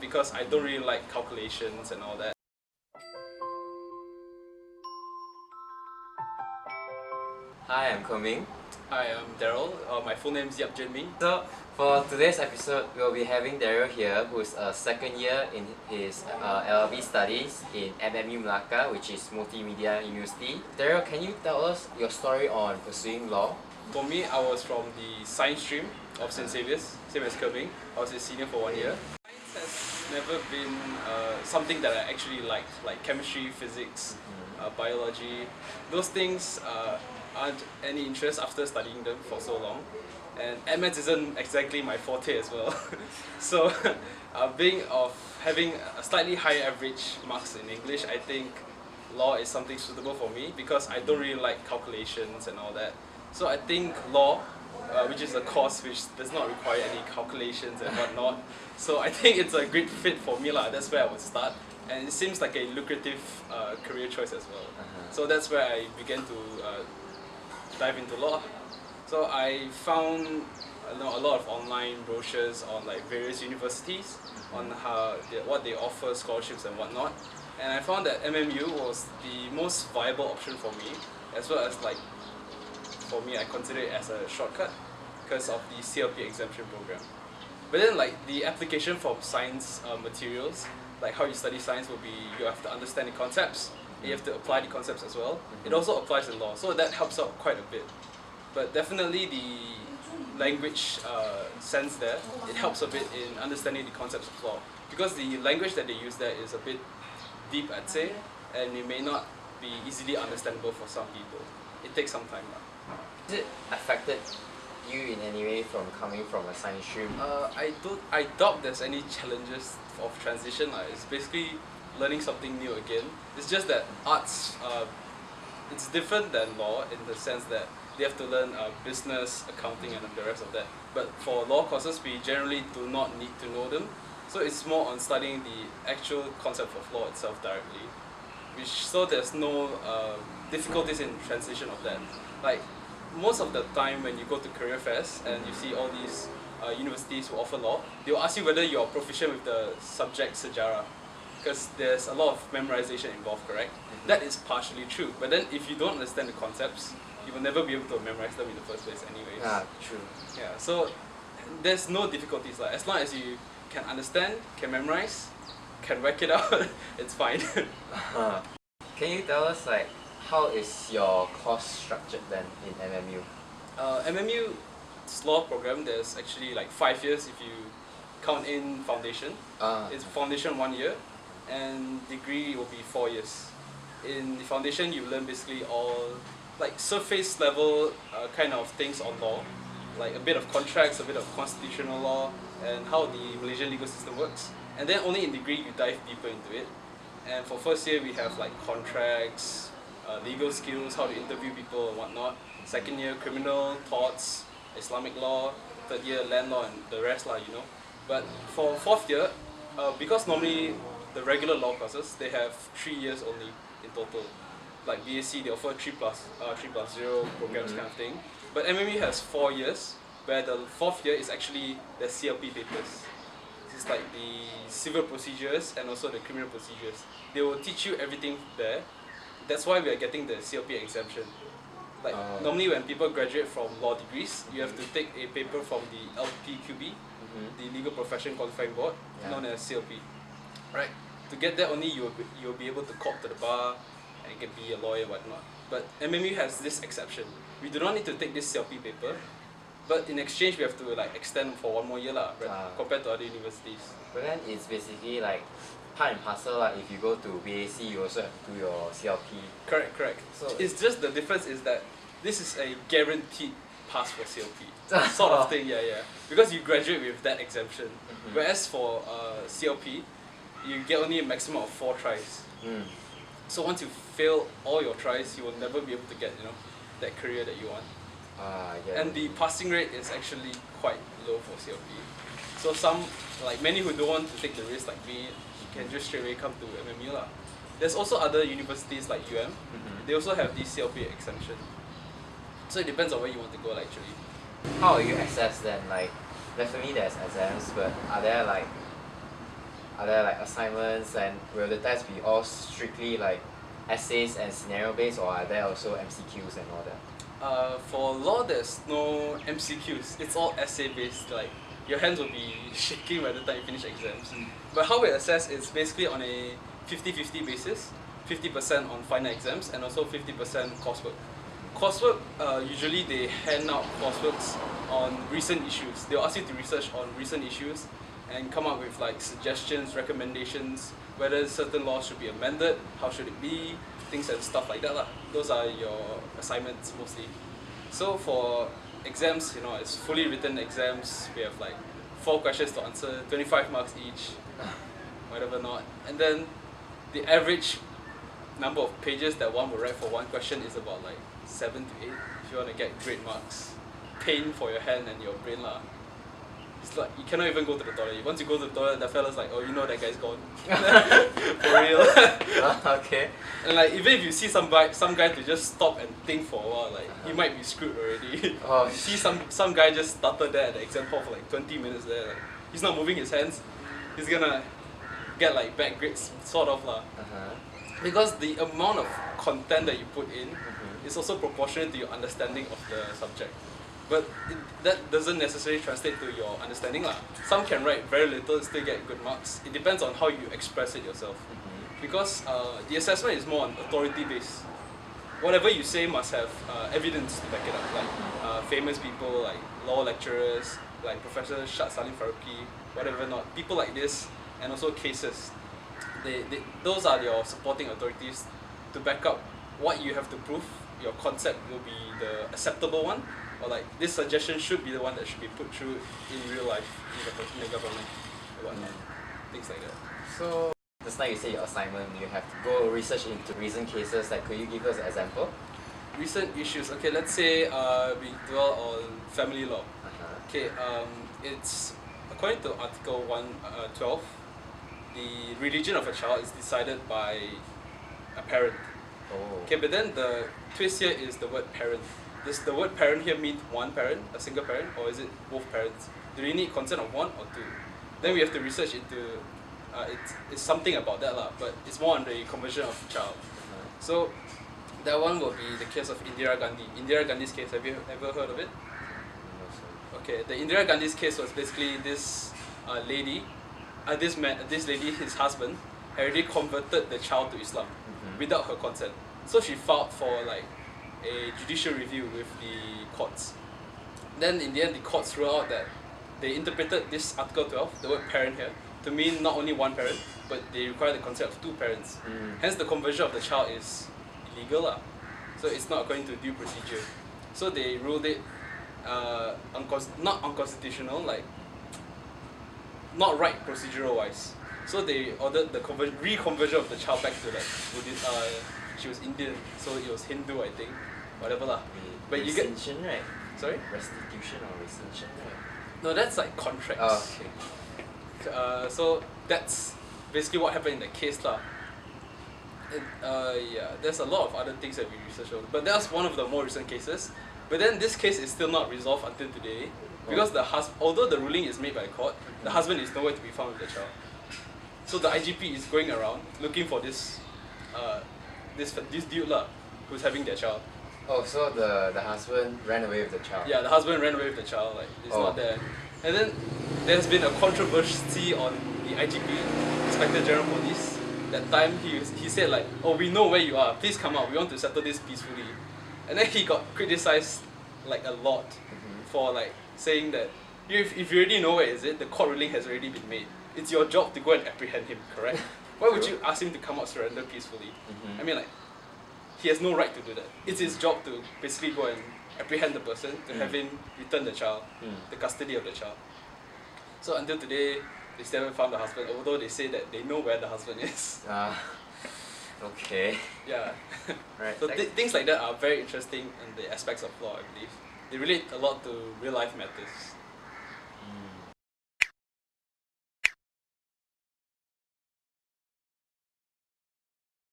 because I don't really like calculations and all that. Hi, I'm Koming. Hi, I'm Daryl. My full name is Yap Jinming. So, for today's episode, we'll be having Daryl here, who's a second year in his LLB studies in MMU Melaka, which is Multimedia University. Daryl, can you tell us your story on pursuing law? For me, I was from the science stream of St. Xavier's, same as Kerming. I was a senior for 1 year. Science has never been something that I actually liked, like chemistry, physics, biology. Those things aren't any interest after studying them for so long. And maths isn't exactly my forte as well. So, having a slightly higher average marks in English, I think law is something suitable for me because I don't really like calculations and all that. So I think law, which is a course which does not require any calculations and whatnot, so I think it's a great fit for me lah. That's where I would start, and it seems like a lucrative career choice as well. So that's where I began to dive into law. So I found a lot of online brochures on like various universities on what they offer, scholarships and whatnot, and I found that MMU was the most viable option for me, as well as like for me I consider it as a shortcut because of the CLP exemption program. But then like the application for science materials, like how you study science will be you have to understand the concepts, and you have to apply the concepts as well. It also applies in law, so that helps out quite a bit. But definitely the language sense there, it helps a bit in understanding the concepts of law. Because the language that they use there is a bit deep, I'd say, and it may not be easily understandable for some people. It takes some time. Has it affected you in any way from coming from a science stream? I doubt there's any challenges of transition. It's basically learning something new again. It's just that arts, it's different than law in the sense that they have to learn business, accounting and the rest of that. But for law courses, we generally do not need to know them. So it's more on studying the actual concept of law itself directly. So there's no difficulties in transition of that. Like most of the time when you go to career fairs and you see all these universities who offer law, they will ask you whether you're proficient with the subject sejarah. Because there's a lot of memorization involved, correct? That is partially true. But then if you don't understand the concepts, you will never be able to memorize them in the first place anyways. True. Yeah, so there's no difficulties. Like, as long as you can understand, can memorize, can work it out, it's fine. Can you tell us like how is your course structured then in MMU? MMU's law program, there's actually like 5 years if you count in foundation. It's foundation 1 year, and degree will be 4 years. In the foundation, you learn basically all like surface level kind of things on law, like a bit of contracts, a bit of constitutional law, and how the Malaysian legal system works. And then only in degree you dive deeper into it. And for first year we have like contracts, legal skills, how to interview people and whatnot. Second year criminal, torts, Islamic law. Third year land law and the rest lah, you know. But for fourth year, because normally the regular law courses, they have 3 years only in total. Like BSc, they offer 3+0 programs kind of thing. But MMU has 4 years, where the fourth year is actually the CLP papers. It's like the civil procedures and also the criminal procedures. They will teach you everything there. That's why we are getting the CLP exemption. Like normally when people graduate from law degrees, you have to take a paper from the LPQB, the Legal Profession Qualifying Board, known as CLP. Right? To get that only you'll be able to cop to the bar and you can be a lawyer and whatnot. But MMU has this exception. We do not need to take this CLP paper, but in exchange we have to like extend for 1 more year lah, compared to other universities. But then it's basically like part and parcel lah. If you go to BAC, you also have to do your CLP. Correct. So it's just the difference is that this is a guaranteed pass for CLP. Sort of thing, yeah. Because you graduate with that exemption. Whereas for CLP, you get only a maximum of 4 tries. So once you fail all your tries, you will never be able to get, you know, that career that you want. And the passing rate is actually quite low for CLP. So many who don't want to take the risk like me, can just straight away come to MMU lah. There's also other universities like UM. They also have this CLP exemption. So it depends on where you want to go actually. How are you assessed then? Like, definitely there's exams, but are there like Are there like assignments, and will the tests be all strictly like essays and scenario based, or are there also MCQs and all that? For law, there's no MCQs. It's all essay based. Like your hands will be shaking by the time you finish exams. But how we assess is basically on a 50-50 basis. 50% on final exams and also 50% coursework. Coursework, usually they hand out courseworks on recent issues. They'll ask you to research on recent issues and come up with like suggestions, recommendations, whether certain laws should be amended, how should it be, things and stuff like that lah. Those are your assignments mostly. So for exams, it's fully written exams. We have like 4 questions to answer, 25 marks each, whatever not. And then the average number of pages that one will write for one question is about like 7 to 8 if you want to get great marks. Pain for your hand and your brain lah. It's like you cannot even go to the toilet. Once you go to the toilet, the fella's like, oh, that guy's gone. For real. Okay. And like even if you see some guy to just stop and think for a while, like he might be screwed already. Oh, you see some guy just started there at the exam hall for like 20 minutes there. Like, he's not moving his hands. He's gonna get like bad grades, sort of lah. Because the amount of content that you put in is also proportionate to your understanding of the subject. But that doesn't necessarily translate to your understanding lah. Some can write very little and still get good marks. It depends on how you express it yourself. Because the assessment is more on authority based. Whatever you say must have evidence to back it up. Like famous people, like law lecturers, like Professor Shah Salim Faruqi, whatever not. People like this, and also cases. Those are your supporting authorities to back up what you have to prove. Your concept will be the acceptable one, or like this suggestion should be the one that should be put through in real life in the government, or whatnot. Things like that. So just like you say, your assignment, you have to go research into recent cases. Like, could you give us an example? Recent issues. Okay, let's say we dwell on family law. Okay, it's according to Article 112. The religion of a child is decided by a parent. Oh. Okay, but then the twist here is the word parent. Does the word parent here mean one parent, a single parent, or is it both parents? Do we need consent of one or two? Then we have to research into it's something about that lah, but it's more on the conversion of a child. So that one will be the case of Indira Gandhi. Indira Gandhi's case, have you ever heard of it? Okay, the Indira Gandhi's case was basically this lady, this lady, his husband, had already converted the child to Islam without her consent. So she filed for like a judicial review with the courts. Then in the end, the courts ruled out that they interpreted this Article 12, the word parent here, to mean not only one parent, but they require the consent of 2 parents. Hence the conversion of the child is illegal lah. So it's not according to due procedure. So they ruled it not unconstitutional, like not right procedural wise. So they ordered the reconversion of the child back to like Buddhist. She was Indian, so it was Hindu, I think, whatever lah. But you get right? Sorry? Restitution or rescission, right? No, that's like contracts. Oh, okay. So that's basically what happened in the case lah. Yeah, there's a lot of other things that we researched on, but that's one of the more recent cases. But then this case is still not resolved until today, because although the ruling is made by the court, the husband is nowhere to be found with the child. So the IGP is going around looking for this dude lah, who's having their child. Oh, so the husband ran away with the child. Yeah, the husband ran away with the child, like it's not there. And then there's been a controversy on the IGP, Inspector General Police. That time he said like, oh, we know where you are, please come out, we want to settle this peacefully. And then he got criticized like a lot for like saying that if you already know where is it, the court ruling has already been made. It's your job to go and apprehend him, correct? Why would you ask him to come out surrender peacefully? I mean, like, he has no right to do that. It's his job to basically go and apprehend the person, to have him return the child, the custody of the child. So until today, they still haven't found the husband, although they say that they know where the husband is. Okay. Yeah. Right. So things like that are very interesting in the aspects of law, I believe. They relate a lot to real life matters.